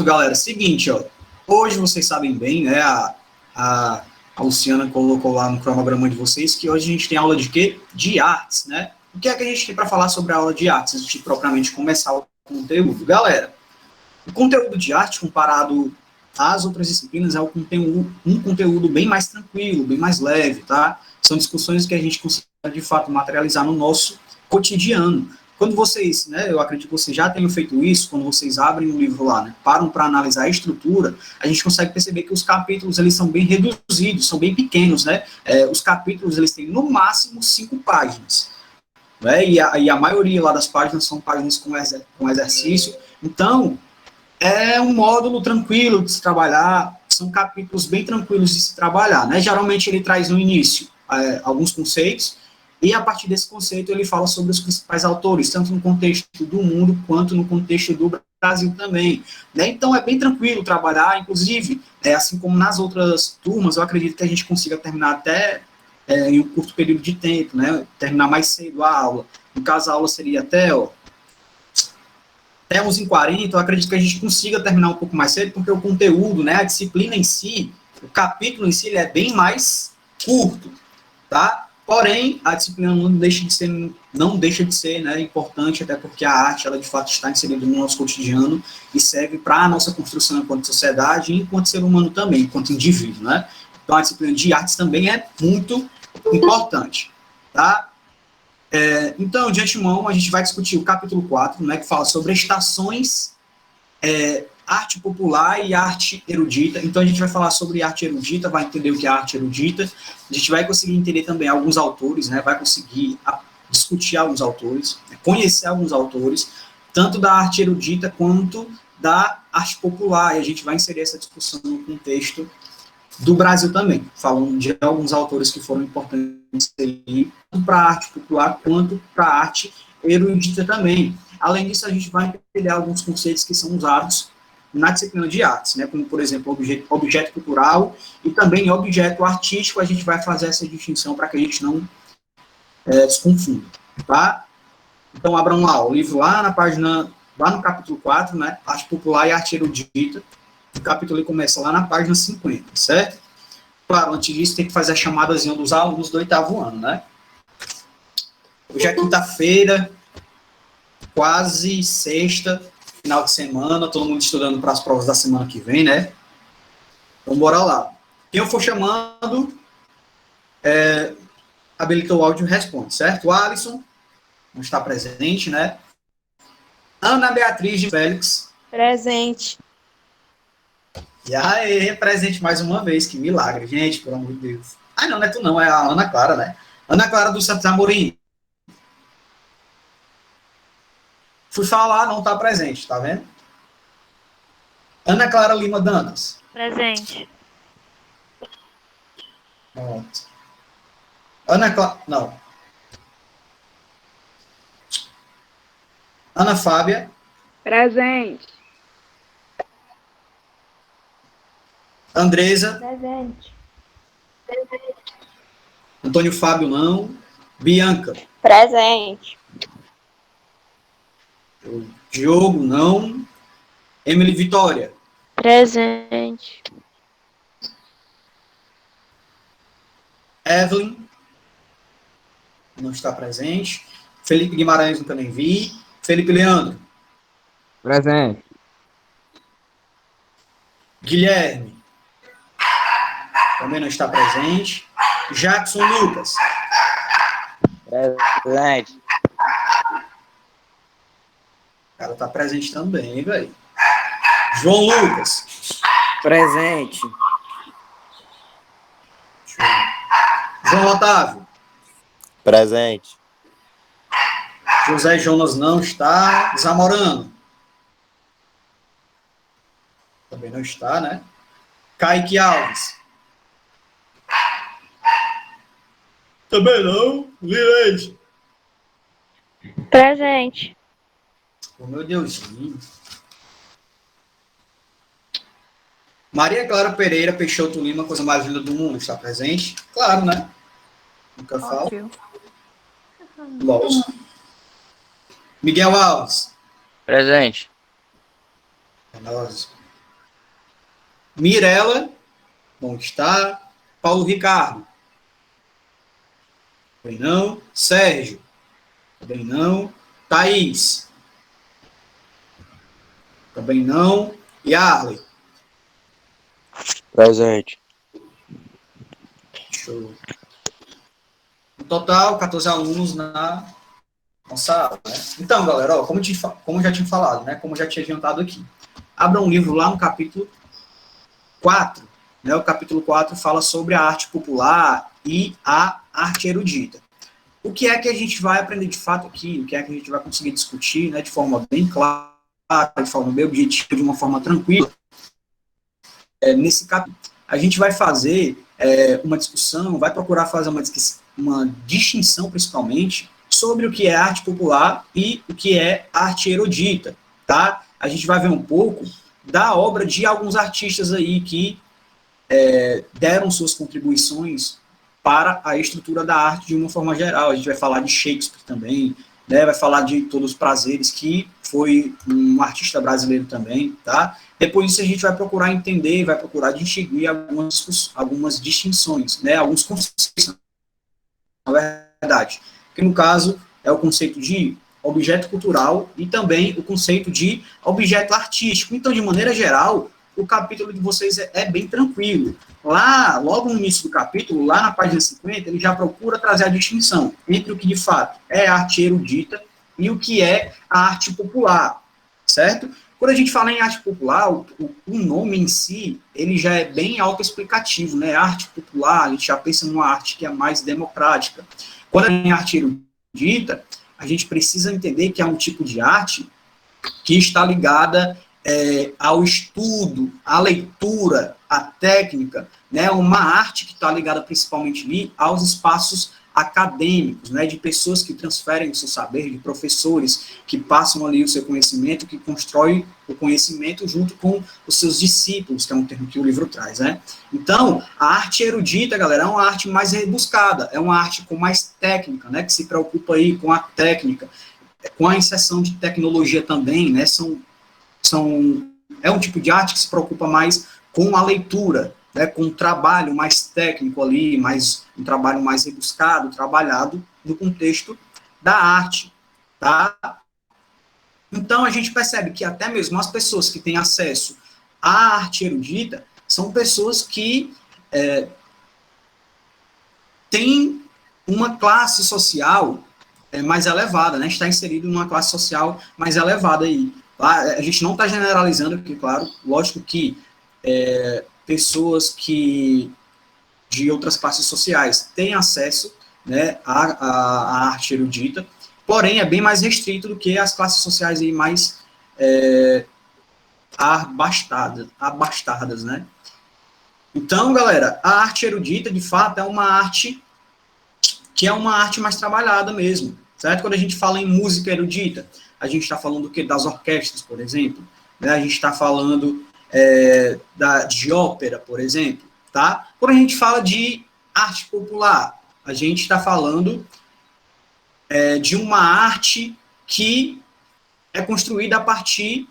galera. Seguinte, ó. Hoje vocês sabem bem, né? A Luciana colocou lá no cronograma de vocês que hoje a gente tem aula de quê? De artes, né? O que é que a gente tem para falar sobre a aula de artes antes de propriamente começar o conteúdo? Galera, o conteúdo de arte comparado às outras disciplinas é um conteúdo bem mais tranquilo, bem mais leve, tá? São discussões que a gente consegue, de fato, materializar no nosso cotidiano. Quando vocês, né, eu acredito que vocês já tenham feito isso, quando vocês abrem o livro lá, né, param para analisar a estrutura, a gente consegue perceber que os capítulos, eles são bem reduzidos, são bem pequenos, né? Os capítulos, eles têm, no máximo, 5 páginas, né? E a maioria lá das páginas são páginas com exercício. Então, é um módulo tranquilo de se trabalhar, são capítulos bem tranquilos de se trabalhar, né? Geralmente ele traz no início alguns conceitos, e a partir desse conceito ele fala sobre os principais autores, tanto no contexto do mundo, quanto no contexto do Brasil também, né? Então é bem tranquilo trabalhar, inclusive, assim como nas outras turmas, eu acredito que a gente consiga terminar até em um curto período de tempo, né? Terminar mais cedo a aula. No caso, a aula seria até 11h40, eu acredito que a gente consiga terminar um pouco mais cedo, porque o conteúdo, né, a disciplina em si, o capítulo em si, ele é bem mais curto, tá? Porém, a disciplina não deixa de ser, né, importante, até porque a arte, ela de fato está inserida no nosso cotidiano e serve para a nossa construção enquanto sociedade e enquanto ser humano também, enquanto indivíduo, né? Então, a disciplina de artes também é muito importante, tá? Então, de antemão, a gente vai discutir o capítulo 4, né, que fala sobre estações, arte popular e arte erudita. Então, a gente vai falar sobre arte erudita, vai entender o que é arte erudita, a gente vai conseguir entender também alguns autores, né, vai conseguir discutir alguns autores, conhecer alguns autores, tanto da arte erudita quanto da arte popular, e a gente vai inserir essa discussão no contexto do Brasil também, falando de alguns autores que foram importantes aí, tanto para a arte popular quanto para a arte erudita também. Além disso, a gente vai entender alguns conceitos que são usados na disciplina de artes, né, como, por exemplo, objeto cultural e também objeto artístico. A gente vai fazer essa distinção para que a gente não se confunda, tá? Então, abram lá o livro lá no capítulo 4, né, arte popular e arte erudita. O capítulo ele começa lá na página 50, certo? Claro, antes disso tem que fazer a chamadazinha dos alunos do 8º ano, né? Hoje é quinta-feira, quase sexta, final de semana, todo mundo estudando para as provas da semana que vem, né? Então, bora lá. Quem eu for chamando, habilita o áudio e responde, certo? O Alisson não está presente, né? Ana Beatriz de Félix. Presente. E aí, presente mais uma vez, que milagre, gente, pelo amor de Deus. Ah, não é tu não, é a Ana Clara, né? Ana Clara do Santos Amorim. Fui falar, não está presente, tá vendo? Ana Clara Lima Dantas. Presente. Pronto. Ana Clara... Não. Ana Fábia. Presente. Andresa. Presente. Antônio Fábio, não. Bianca. Presente. Diogo, não. Emily Vitória. Presente. Evelyn. Não está presente. Felipe Guimarães, nunca nem vi. Felipe Leandro. Presente. Guilherme. Também não está presente. Jackson Lucas. Presente. O cara tá presente também, velho. João Lucas. Presente. João Otávio. Presente. José Jonas não está. Zamorano. Também não está, né? Kaique Alves. Também não. Lileide. Presente. Oh, meu Deus. Maria Clara Pereira Peixoto Lima, coisa mais linda do mundo, está presente? Claro, né? Nunca falo. Lógico. Miguel Alves. Presente. É nóis. Mirela, bom, está. Paulo Ricardo, também não. Sérgio, também não. Thaís, também não. Yarley, Presente. show. No total, 14 alunos na nossa aula, né? Então, galera, ó, como eu já tinha falado, né? Como eu já tinha adiantado aqui. Abra um livro lá no capítulo 4, né? O capítulo 4 fala sobre a arte popular e a arte erudita. O que é que a gente vai aprender de fato aqui? O que é que a gente vai conseguir discutir, né, de forma bem clara, de forma bem objetiva, de uma forma tranquila? Nesse capítulo, a gente vai fazer uma discussão, vai procurar fazer uma distinção, principalmente, sobre o que é arte popular e o que é arte erudita, tá? A gente vai ver um pouco da obra de alguns artistas aí que deram suas contribuições para a estrutura da arte de uma forma geral. A gente vai falar de Shakespeare também, né? Vai falar de Todos os Prazeres, que foi um artista brasileiro também, tá? Depois disso a gente vai procurar entender, vai procurar distinguir algumas distinções, né? Alguns conceitos, na verdade. Que no caso é o conceito de objeto cultural e também o conceito de objeto artístico. Então, de maneira geral, o capítulo de vocês é bem tranquilo. Lá, logo no início do capítulo, lá na página 50, ele já procura trazer a distinção entre o que, de fato, é arte erudita e o que é a arte popular, certo? Quando a gente fala em arte popular, o nome em si, ele já é bem autoexplicativo, né? Arte popular, a gente já pensa numa arte que é mais democrática. Quando é arte erudita, a gente precisa entender que é um tipo de arte que está ligada ao estudo, à leitura, à técnica, né, uma arte que está ligada principalmente ali aos espaços acadêmicos, né, de pessoas que transferem o seu saber, de professores que passam ali o seu conhecimento, que constroem o conhecimento junto com os seus discípulos, que é um termo que o livro traz, né. Então, a arte erudita, galera, é uma arte mais rebuscada, é uma arte com mais técnica, né, que se preocupa aí com a técnica, com a inserção de tecnologia também, né, é um tipo de arte que se preocupa mais com a leitura, né, com um trabalho mais técnico ali, um trabalho mais rebuscado, trabalhado no contexto da arte, tá? Então, a gente percebe que até mesmo as pessoas que têm acesso à arte erudita são pessoas que têm uma classe social mais elevada, né? Está inserido numa classe social mais elevada aí. A gente não está generalizando aqui, claro, lógico que pessoas que de outras classes sociais têm acesso, né, à arte erudita, porém é bem mais restrito do que as classes sociais aí mais abastadas, né? Então, galera, a arte erudita, de fato, é uma arte que é uma arte mais trabalhada mesmo, certo? Quando a gente fala em música erudita, a gente está falando do quê? Das orquestras, por exemplo, né? A gente está falando de ópera, por exemplo, tá? Quando a gente fala de arte popular, a gente está falando de uma arte que é construída a partir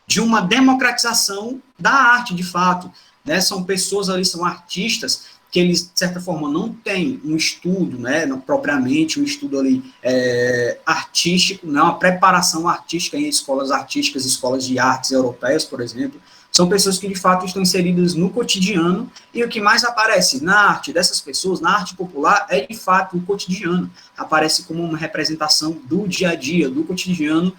de uma democratização da arte, de fato, né? São pessoas ali, são artistas que eles, de certa forma, não têm um estudo, né, não, propriamente um estudo ali artístico, não, uma preparação artística em escolas artísticas, escolas de artes europeias, por exemplo. São pessoas que, de fato, estão inseridas no cotidiano, e o que mais aparece na arte dessas pessoas, na arte popular, é, de fato, o cotidiano. Aparece como uma representação do dia a dia, do cotidiano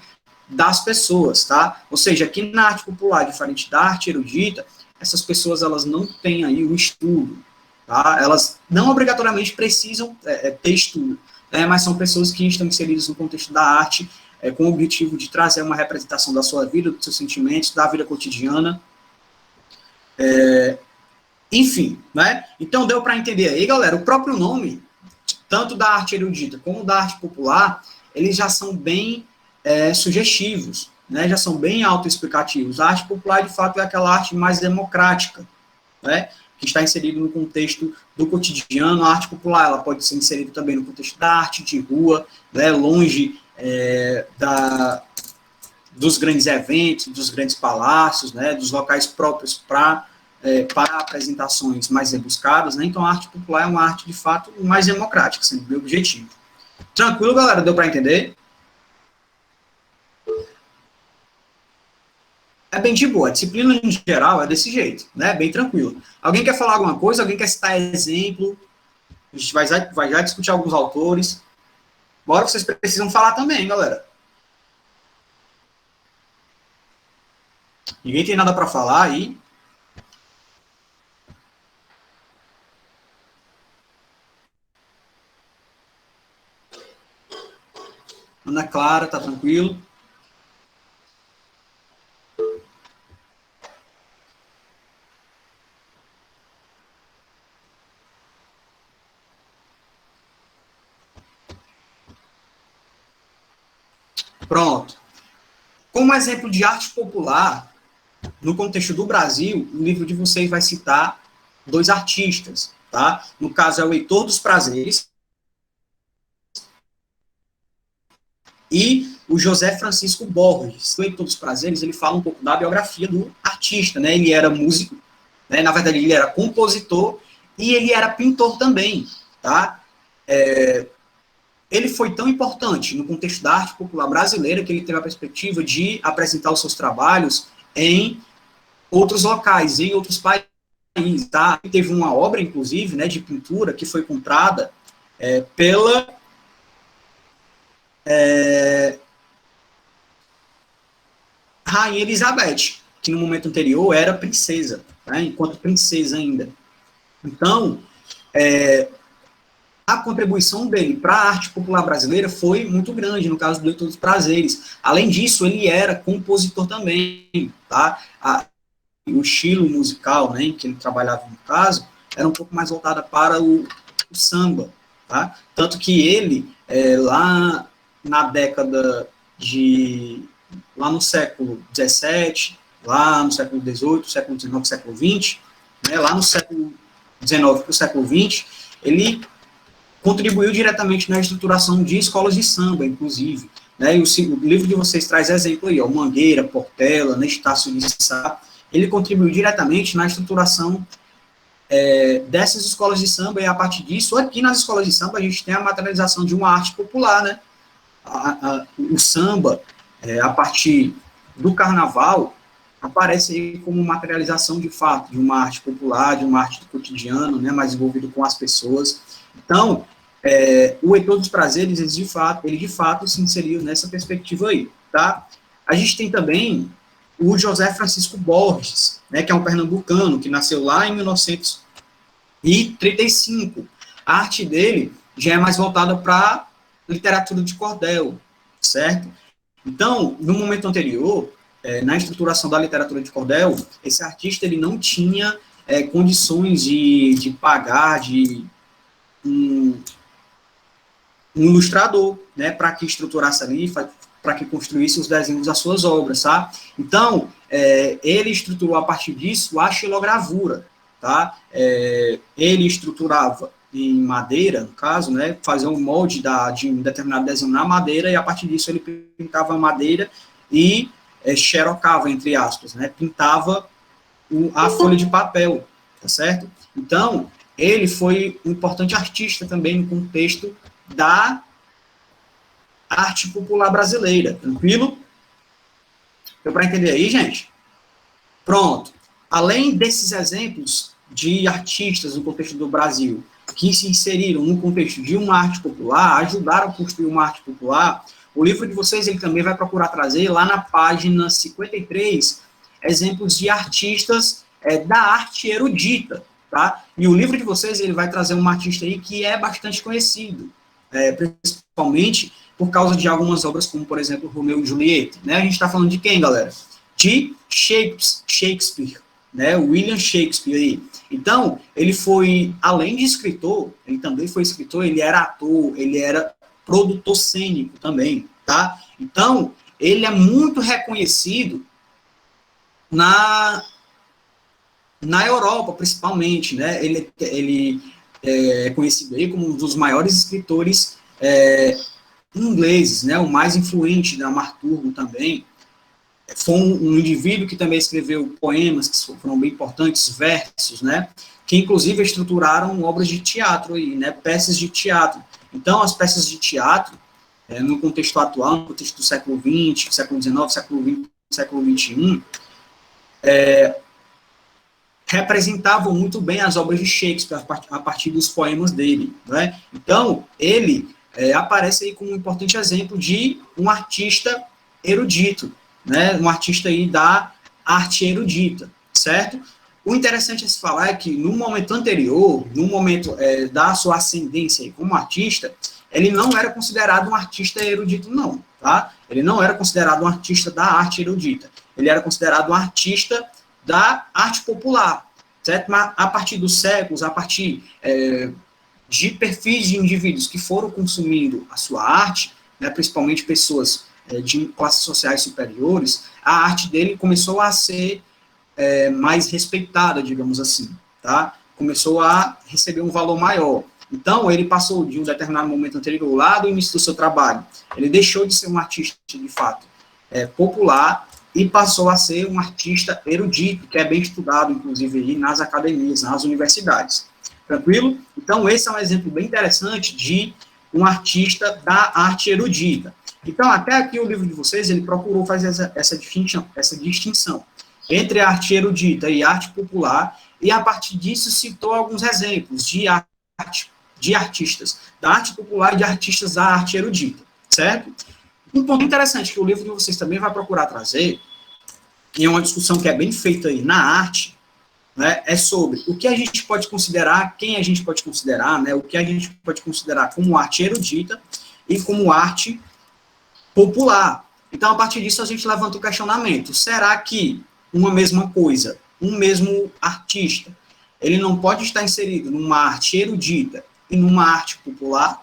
das pessoas, tá? Ou seja, aqui na arte popular, diferente da arte erudita, essas pessoas, elas não têm aí o estudo, tá? Elas não obrigatoriamente precisam ter estudo, né? Mas são pessoas que estão inseridas no contexto da arte, com o objetivo de trazer uma representação da sua vida, dos seus sentimentos, da vida cotidiana, enfim, né? Então deu para entender aí, galera, o próprio nome, tanto da arte erudita como da arte popular, eles já são bem sugestivos, né? Já são bem autoexplicativos. A arte popular, de fato, é aquela arte mais democrática, né? Que está inserido no contexto do cotidiano. A arte popular, ela pode ser inserida também no contexto da arte de rua, né? Longe dos grandes eventos, dos grandes palácios, né, dos locais próprios para apresentações mais rebuscadas, né? Então a arte popular é uma arte, de fato, mais democrática, sendo o meu objetivo. Tranquilo, galera? Deu para entender? É bem de boa. A disciplina, em geral, é desse jeito, né? Bem tranquilo. Alguém quer falar alguma coisa? Alguém quer citar exemplo? A gente vai já discutir alguns autores. Bora, vocês precisam falar também, galera. Ninguém tem nada para falar aí? Ana Clara, tá tranquilo? Pronto. Como exemplo de arte popular, no contexto do Brasil, o livro de vocês vai citar 2 artistas, tá? No caso, é o Heitor dos Prazeres e o José Francisco Borges. O Heitor dos Prazeres, ele fala um pouco da biografia do artista, né? Ele era músico, né? Na verdade, ele era compositor e ele era pintor também, tá? Ele foi tão importante no contexto da arte popular brasileira que ele teve a perspectiva de apresentar os seus trabalhos em outros locais, em outros países, tá? Teve uma obra, inclusive, né, de pintura que foi comprada pela Rainha Elizabeth, que no momento anterior era princesa, né, enquanto princesa ainda. Então, a contribuição dele para a arte popular brasileira foi muito grande, no caso do Heitor dos Prazeres. Além disso, ele era compositor também, tá? O estilo musical, né, que ele trabalhava no caso, era um pouco mais voltada para o samba, tá? Tanto que ele, lá na década de... lá no século XVII, lá no século XVIII, século XIX, século XX, né, lá no século XIX para o século XX, ele contribuiu diretamente na estruturação de escolas de samba, inclusive. Né, e o livro de vocês traz exemplo aí, ó, Mangueira, Portela, Estácio de Sá. Ele contribuiu diretamente na estruturação dessas escolas de samba, e a partir disso, aqui nas escolas de samba, a gente tem a materialização de uma arte popular, né? O samba, a partir do carnaval, aparece aí como materialização de fato, de uma arte popular, de uma arte do cotidiano, né, mais envolvido com as pessoas. Então, o Heitor dos Prazeres, ele de fato se inseriu nessa perspectiva aí, tá? A gente tem também o José Francisco Borges, né, que é um pernambucano, que nasceu lá em 1935. A arte dele já é mais voltada para literatura de cordel, certo? Então, no momento anterior, na estruturação da literatura de cordel, esse artista ele não tinha condições de pagar de um ilustrador, né, para que estruturasse ali, para que construísse os desenhos das suas obras, tá? Então, ele estruturou a partir disso a xilogravura, tá? Ele estruturava em madeira, no caso, né, fazia um molde de um determinado desenho na madeira, e a partir disso ele pintava a madeira e xerocava, entre aspas, né, pintava a folha de papel, tá certo? Então, ele foi um importante artista também no contexto da arte popular brasileira, tranquilo? Deu para entender aí, gente? Pronto. Além desses exemplos de artistas no contexto do Brasil que se inseriram no contexto de uma arte popular, ajudaram a construir uma arte popular, o livro de vocês ele também vai procurar trazer lá na página 53 exemplos de artistas da arte erudita, tá? E o livro de vocês ele vai trazer um artista aí que é bastante conhecido, principalmente por causa de algumas obras, como, por exemplo, Romeu e Julieta. Né? A gente está falando de quem, galera? De Shakespeare, né? William Shakespeare aí. Então, ele foi, além de escritor, ele também foi escritor, ele era ator, ele era produtor cênico também, tá? Então, ele é muito reconhecido na Europa, principalmente, né? Ele é conhecido aí como um dos maiores escritores ingleses, né? O mais influente, Dramaturgo também. foi um indivíduo que também escreveu poemas que foram bem importantes, versos, né, que inclusive estruturaram obras de teatro aí, né, peças de teatro. Então, as peças de teatro, no contexto atual, no contexto do século XX, século XIX, século XX, século XXI, representavam muito bem as obras de Shakespeare a partir dos poemas dele, né? Então, ele aparece aí como um importante exemplo de um artista erudito, né? Um artista aí da arte erudita, certo? O interessante a se falar é que no momento anterior, no momento da sua ascendência aí como artista, ele não era considerado um artista erudito, não, tá? Ele não era considerado um artista da arte erudita. Ele era considerado um artista da arte popular, certo? Mas a partir dos séculos, a partir de perfis de indivíduos que foram consumindo a sua arte, né, principalmente pessoas de classes sociais superiores, a arte dele começou a ser mais respeitada, digamos assim, tá? Começou a receber um valor maior. Então, ele passou de um determinado momento anterior, lá do início do seu trabalho, ele deixou de ser um artista, de fato, popular, e passou a ser um artista erudito, que é bem estudado, inclusive, aí nas academias, nas universidades. Tranquilo? Então, esse é um exemplo bem interessante de um artista da arte erudita. Então, até aqui o livro de vocês, ele procurou fazer essa distinção entre a arte erudita e arte popular, e a partir disso citou alguns exemplos de artistas da arte popular e de artistas da arte erudita, certo? Um ponto interessante que o livro de vocês também vai procurar trazer, e é uma discussão que é bem feita aí na arte, né, é sobre o que a gente pode considerar, quem a gente pode considerar, né, o que a gente pode considerar como arte erudita e como arte popular. Então, a partir disso, a gente levanta o questionamento: será que uma mesma coisa, um mesmo artista, ele não pode estar inserido numa arte erudita e numa arte popular?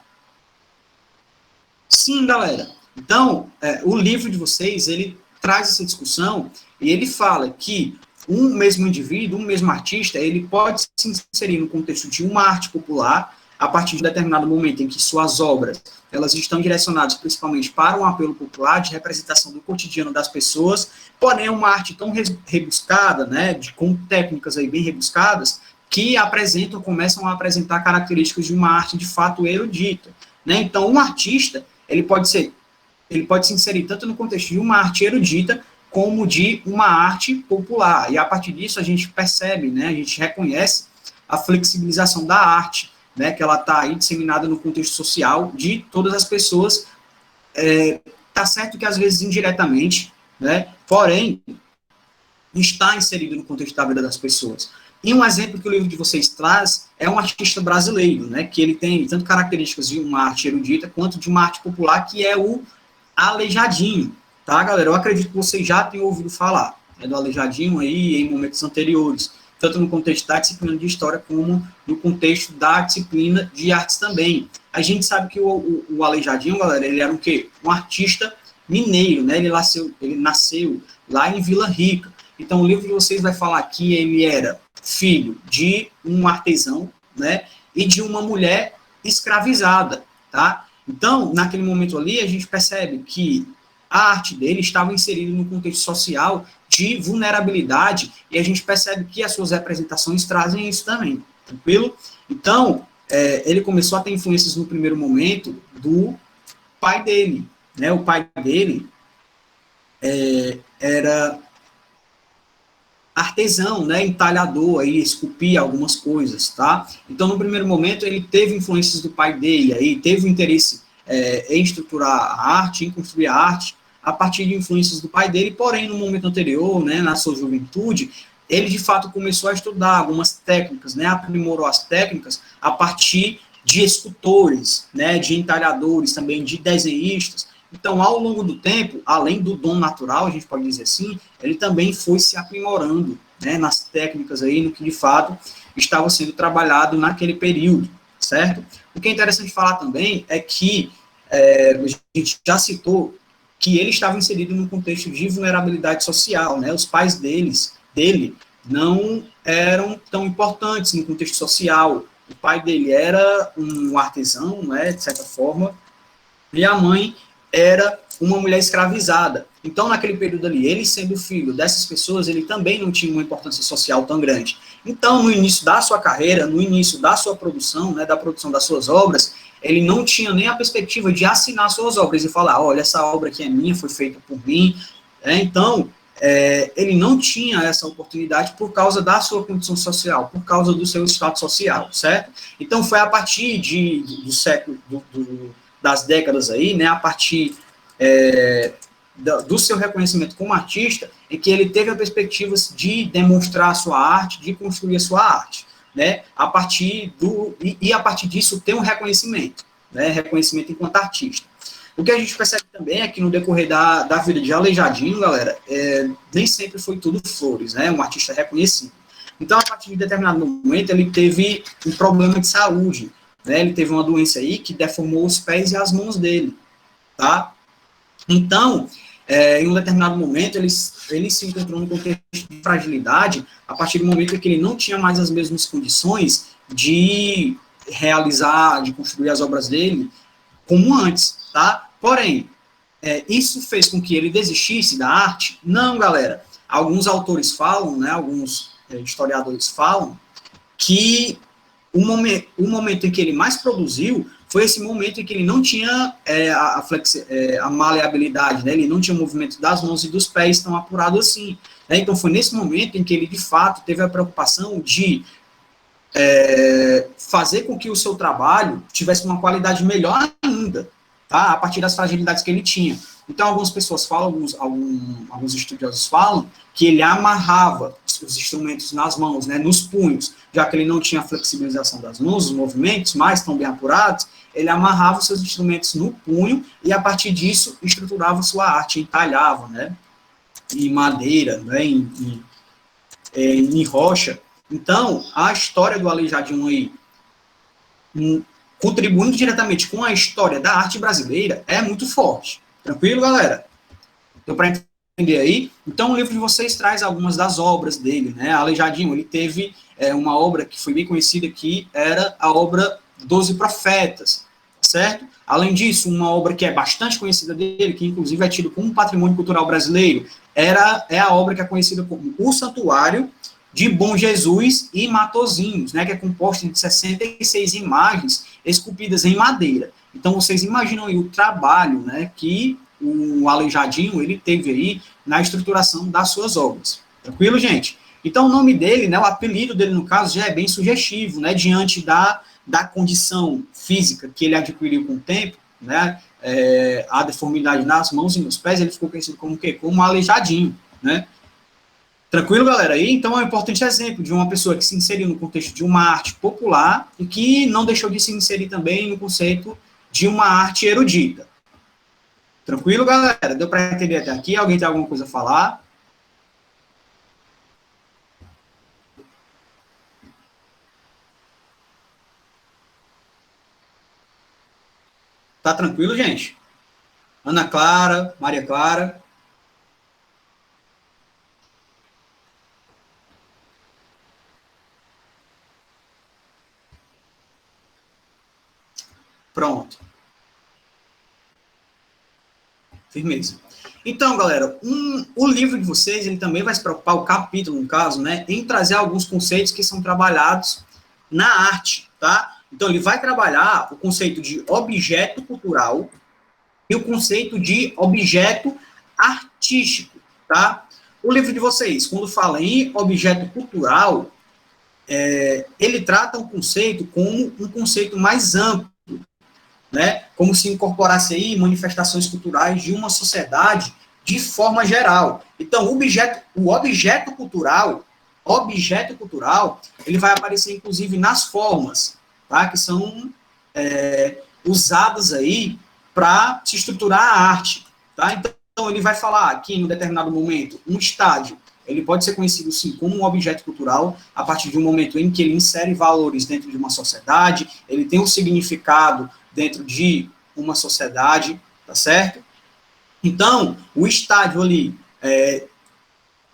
Sim, galera. Então, o livro de vocês, ele traz essa discussão e ele fala que um mesmo indivíduo, um mesmo artista, ele pode se inserir no contexto de uma arte popular a partir de um determinado momento em que suas obras elas estão direcionadas principalmente para um apelo popular, de representação do cotidiano das pessoas, porém uma arte tão rebuscada, né, com técnicas aí bem rebuscadas, que começam a apresentar características de uma arte de fato erudita, né? Então, um artista, ele pode se inserir tanto no contexto de uma arte erudita, como de uma arte popular, e a partir disso a gente percebe, né, a gente reconhece a flexibilização da arte, né, que ela está aí disseminada no contexto social de todas as pessoas, tá certo que às vezes indiretamente, né, porém, está inserido no contexto da vida das pessoas. E um exemplo que o livro de vocês traz é um artista brasileiro, né, que ele tem tanto características de uma arte erudita quanto de uma arte popular, que é o Aleijadinho, tá, galera? Eu acredito que vocês já tenham ouvido falar do Aleijadinho aí em momentos anteriores, tanto no contexto da disciplina de História, como no contexto da disciplina de Artes também. A gente sabe que o Aleijadinho, galera, ele era um artista mineiro, né? Ele nasceu lá em Vila Rica. Então, o livro de vocês vai falar que ele era filho de um artesão, né? E de uma mulher escravizada, tá? Então, naquele momento ali, a gente percebe que a arte dele estava inserida no contexto social de vulnerabilidade, e a gente percebe que as suas representações trazem isso também, tranquilo? Então, ele começou a ter influências no primeiro momento do pai dele, né? O pai dele era artesão, né? Entalhador, aí, esculpia algumas coisas, tá? Então, no primeiro momento, ele teve influências do pai dele, aí teve o interesse em estruturar a arte, em construir a arte, a partir de influências do pai dele, porém, no momento anterior, né, na sua juventude, ele, de fato, começou a estudar algumas técnicas, né, aprimorou as técnicas a partir de escultores, né, de entalhadores, também de desenhistas. Então, ao longo do tempo, além do dom natural, a gente pode dizer assim, ele também foi se aprimorando, né, nas técnicas aí, no que, de fato, estava sendo trabalhado naquele período, certo? O que é interessante falar também é que a gente já citou que ele estava inserido num contexto de vulnerabilidade social, né? Os pais dele não eram tão importantes no contexto social. O pai dele era um artesão, né, de certa forma, e a mãe era uma mulher escravizada. Então, naquele período ali, ele sendo filho dessas pessoas, ele também não tinha uma importância social tão grande. Então, no início da sua carreira, no início da sua produção, né, da produção das suas obras, ele não tinha nem a perspectiva de assinar suas obras e falar, olha, essa obra aqui é minha, foi feita por mim. Então, ele não tinha essa oportunidade por causa da sua condição social, por causa do seu status social, certo? Então, foi a partir do século, das décadas aí, né, a partir do seu reconhecimento como artista, em que ele teve a perspectiva de demonstrar a sua arte, de construir a sua arte, né, a partir disso ter um reconhecimento, né, reconhecimento enquanto artista. O que a gente percebe também é que no decorrer da vida de Aleijadinho, galera, nem sempre foi tudo flores, né, um artista reconhecido. Então, a partir de determinado momento, ele teve um problema de saúde, né, ele teve uma doença aí que deformou os pés e as mãos dele, tá? Então, em um determinado momento, ele se encontrou num contexto de fragilidade a partir do momento em que ele não tinha mais as mesmas condições de realizar, de construir as obras dele como antes, tá? Porém, isso fez com que ele desistisse da arte? Não, galera. Alguns autores falam, né, alguns historiadores falam, que o momento em que ele mais produziu foi esse momento em que ele não tinha a maleabilidade, né? Ele não tinha o movimento das mãos e dos pés tão apurado assim. Né? Então, foi nesse momento em que ele, de fato, teve a preocupação de fazer com que o seu trabalho tivesse uma qualidade melhor ainda, tá? A partir das fragilidades que ele tinha. Então, algumas pessoas falam, alguns estudiosos falam, que ele amarrava os instrumentos nas mãos, né, nos punhos, já que ele não tinha a flexibilização das mãos, os movimentos mais tão bem apurados, ele amarrava os seus instrumentos no punho e, a partir disso, estruturava sua arte, entalhava, né, em madeira, né, em rocha. Então, a história do Aleijadinho aí, contribuindo diretamente com a história da arte brasileira, é muito forte. Tranquilo, galera? Deu para entender aí? Então, o livro de vocês traz algumas das obras dele, né? Aleijadinho, ele teve uma obra que foi bem conhecida, que era a obra 12 Profetas, certo? Além disso, uma obra que é bastante conhecida dele, que inclusive é tido como um patrimônio cultural brasileiro, é a obra que é conhecida como O Santuário de Bom Jesus e Matozinhos, né, que é composta de 66 imagens esculpidas em madeira. Então, vocês imaginam aí o trabalho, né, que o Aleijadinho ele teve aí na estruturação das suas obras. Tranquilo, gente? Então, o nome dele, né, o apelido dele, no caso, já é bem sugestivo, né, diante da condição física que ele adquiriu com o tempo, né, a deformidade nas mãos e nos pés, ele ficou conhecido como o quê? Como Aleijadinho, né? Tranquilo, galera? Aí, então, é um importante exemplo de uma pessoa que se inseriu no contexto de uma arte popular e que não deixou de se inserir também no conceito de uma arte erudita. Tranquilo, galera? Deu para entender até aqui? Alguém tem alguma coisa a falar? Tá tranquilo, gente? Ana Clara, Maria Clara. Pronto. Firmeza. Então, galera, o livro de vocês, ele também vai se preocupar, o capítulo, no caso, né, em trazer alguns conceitos que são trabalhados na arte, tá? Então, ele vai trabalhar o conceito de objeto cultural e o conceito de objeto artístico, tá? O livro de vocês, quando fala em objeto cultural, ele trata o conceito como um conceito mais amplo, né, como se incorporasse aí manifestações culturais de uma sociedade de forma geral. Então, o objeto cultural, ele vai aparecer, inclusive, nas formas, tá, que são usadas aí para se estruturar a arte. Tá? Então, ele vai falar aqui, em um determinado momento, um estádio, ele pode ser conhecido, sim, como um objeto cultural, a partir de um momento em que ele insere valores dentro de uma sociedade, ele tem um significado dentro de uma sociedade, tá certo? Então, o estádio ali,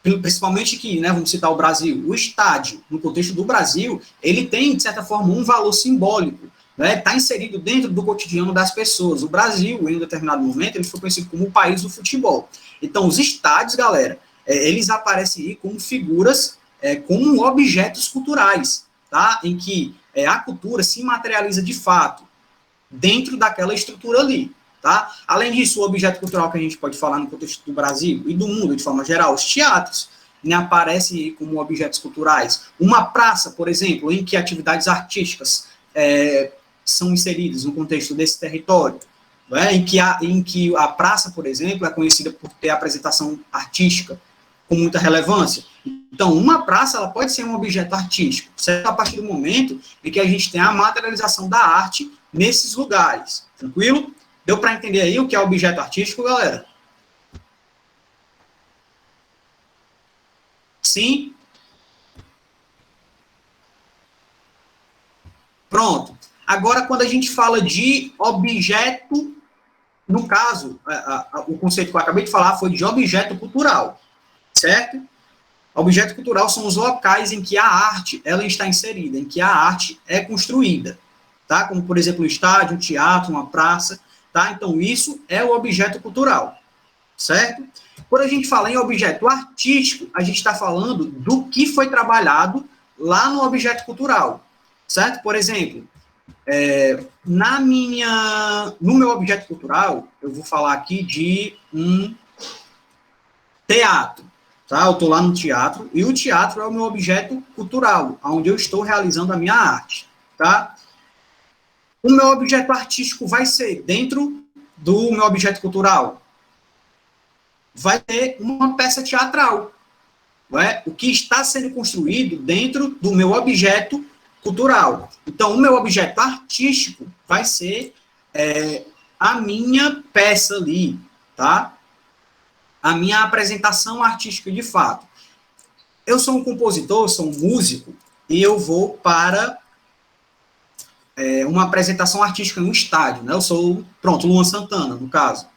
principalmente aqui, né, vamos citar o Brasil, o estádio, no contexto do Brasil, ele tem, de certa forma, um valor simbólico, né, está inserido dentro do cotidiano das pessoas. O Brasil, em um determinado momento, ele foi conhecido como o país do futebol. Então, os estádios, galera, eles aparecem aí como figuras, como objetos culturais, tá? Em que a cultura se materializa de fato dentro daquela estrutura ali, tá? Além disso, o objeto cultural que a gente pode falar no contexto do Brasil e do mundo de forma geral, os teatros, né, aparecem aí como objetos culturais. Uma praça, por exemplo, em que atividades artísticas são inseridas no contexto desse território, né, em que a praça, por exemplo, é conhecida por ter apresentação artística com muita relevância. Então, uma praça ela pode ser um objeto artístico, certo? A partir do momento em que a gente tem a materialização da arte nesses lugares. Tranquilo? Deu para entender aí o que é objeto artístico, galera? Sim? Pronto. Agora, quando a gente fala de objeto, no caso, o conceito que eu acabei de falar foi de objeto cultural, certo? Objeto cultural são os locais em que a arte ela está inserida, em que a arte é construída, tá? Como, por exemplo, um estádio, um teatro, uma praça, tá? Então, isso é o objeto cultural, certo? Quando a gente fala em objeto artístico, a gente está falando do que foi trabalhado lá no objeto cultural, certo? Por exemplo, no meu objeto cultural, eu vou falar aqui de um teatro, tá? Eu estou lá no teatro, e o teatro é o meu objeto cultural, onde eu estou realizando a minha arte, tá? O meu objeto artístico vai ser dentro do meu objeto cultural. Vai ter uma peça teatral, não é? O que está sendo construído dentro do meu objeto cultural. Então, o meu objeto artístico vai ser a minha peça ali, tá? A minha apresentação artística de fato. Eu sou um compositor, sou um músico, e eu vou para uma apresentação artística no estádio, né? Eu sou, pronto, Luan Santana, no caso.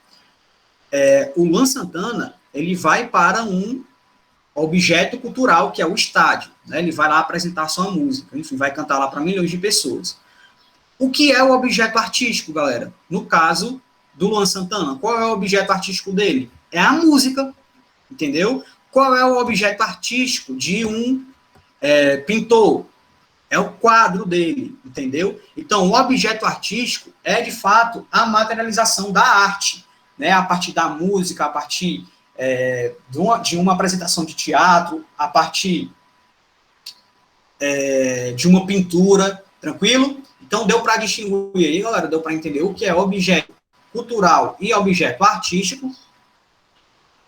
O Luan Santana, ele vai para um objeto cultural, que é o estádio, né? Ele vai lá apresentar sua música, enfim, vai cantar lá para milhões de pessoas. O que é o objeto artístico, galera? No caso do Luan Santana, qual é o objeto artístico dele? É a música, entendeu? Qual é o objeto artístico de um pintor? É o quadro dele, entendeu? Então, o objeto artístico é, de fato, a materialização da arte, né? A partir da música, a partir de uma apresentação de teatro, a partir de uma pintura, tranquilo? Então, deu para distinguir aí, galera, deu para entender o que é objeto cultural e objeto artístico.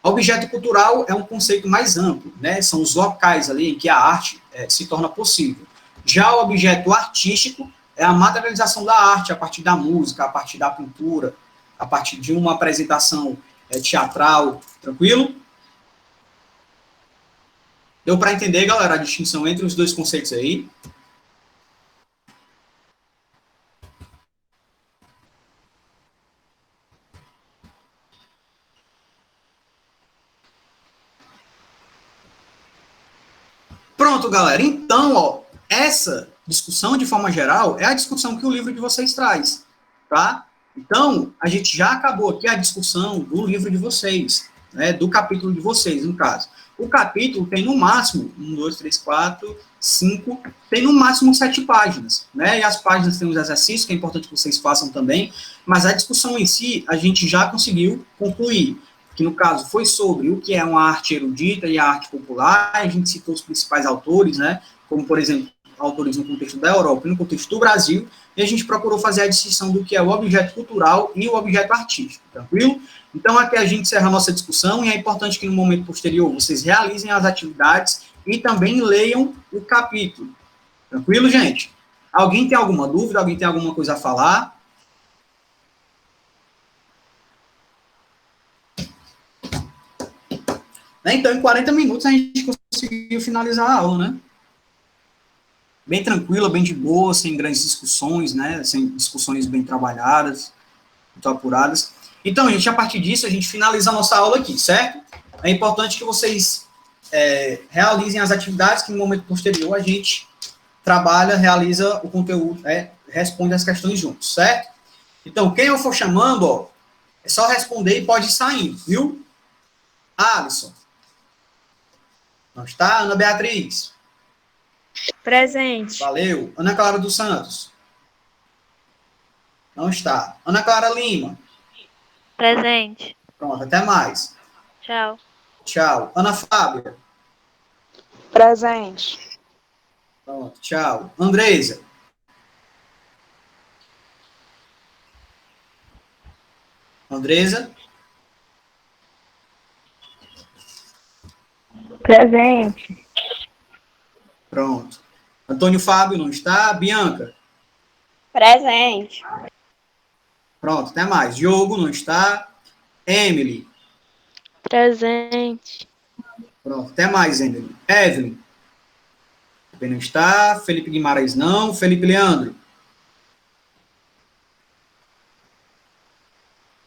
Objeto cultural é um conceito mais amplo, né? São os locais ali em que a arte se torna possível. Já o objeto artístico é a materialização da arte a partir da música, a partir da pintura, a partir de uma apresentação teatral, tranquilo? Deu para entender, galera, a distinção entre os dois conceitos aí? Pronto, galera. Então, ó, essa discussão, de forma geral, é a discussão que o livro de vocês traz, tá? Então, a gente já acabou aqui a discussão do livro de vocês, né, do capítulo de vocês, no caso. O capítulo tem no máximo 1, 2, 3, 4, 5, tem no máximo 7 páginas, né? E as páginas têm os exercícios, que é importante que vocês façam também, mas a discussão em si, a gente já conseguiu concluir, que no caso foi sobre o que é uma arte erudita e a arte popular. A gente citou os principais autores, né? Como, por exemplo, autores no contexto da Europa e no contexto do Brasil, e a gente procurou fazer a distinção do que é o objeto cultural e o objeto artístico, tranquilo? Então, aqui a gente encerra a nossa discussão, e é importante que no momento posterior vocês realizem as atividades e também leiam o capítulo. Tranquilo, gente? Alguém tem alguma dúvida? Alguém tem alguma coisa a falar? Então, em 40 minutos a gente conseguiu finalizar a aula, né? Bem tranquila, bem de boa, sem grandes discussões, né? Sem discussões bem trabalhadas, muito apuradas. Então, gente, a partir disso, a gente finaliza a nossa aula aqui, certo? É importante que vocês realizem as atividades que no momento posterior a gente trabalha, realiza o conteúdo, responde as questões juntos, certo? Então, quem eu for chamando, ó, é só responder e pode ir saindo, viu? Alisson. Não está. Ana Beatriz. Presente. Valeu. Ana Clara dos Santos. Não está. Ana Clara Lima. Presente. Pronto, até mais. Tchau. Tchau. Ana Fábia. Presente. Pronto, tchau. Andresa. Andresa. Presente. Pronto. Antônio Fábio não está. Bianca. Presente. Pronto, até mais. Diogo não está. Emily. Presente. Pronto, até mais, Emily. Evelyn. Também não está. Felipe Guimarães não. Felipe Leandro.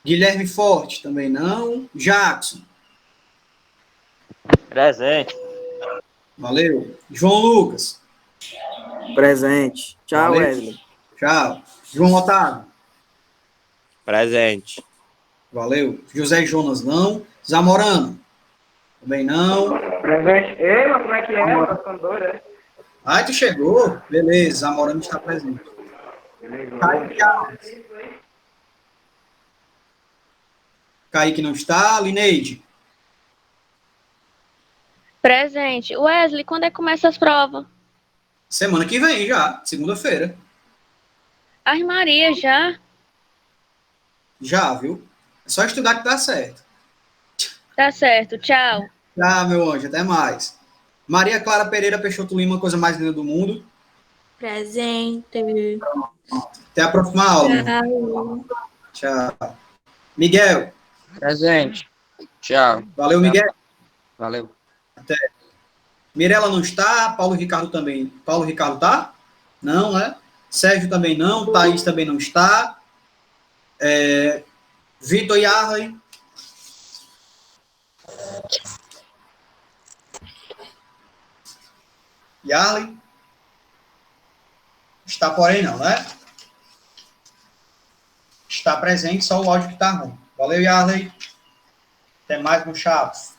Guilherme Forte também não. Jackson. Presente. Valeu. João Lucas. Presente. Tchau, Valeu. Wesley. Tchau. João Otávio. Presente. Valeu. José Jonas não. Zamorano. Também não. Presente. Ei, mas como é que é? Tá ficando doido, é? Ai, tu chegou? Beleza, Zamorano está presente. Kaique Alves. Kaique não está. Lineide. Presente. Wesley, quando é que começa as provas? Semana que vem já, segunda-feira. As Maria já. Já, viu? É só estudar que dá certo. Tá certo. Tchau. Tá, meu anjo, até mais. Maria Clara Pereira Peixoto Lima, coisa mais linda do mundo. Presente. Até a próxima aula. Meu. Tchau. Tchau. Miguel. Presente. Tchau. Valeu, Miguel. Valeu. Mirela não está. Paulo Ricardo também. Paulo Ricardo tá? Não, né? Sérgio também não. Thaís também não está. Vitor Yarley. Yarley. Está, porém, não, né? Está presente, só o áudio que está ruim. Valeu, Yarley. Até mais no Chaves.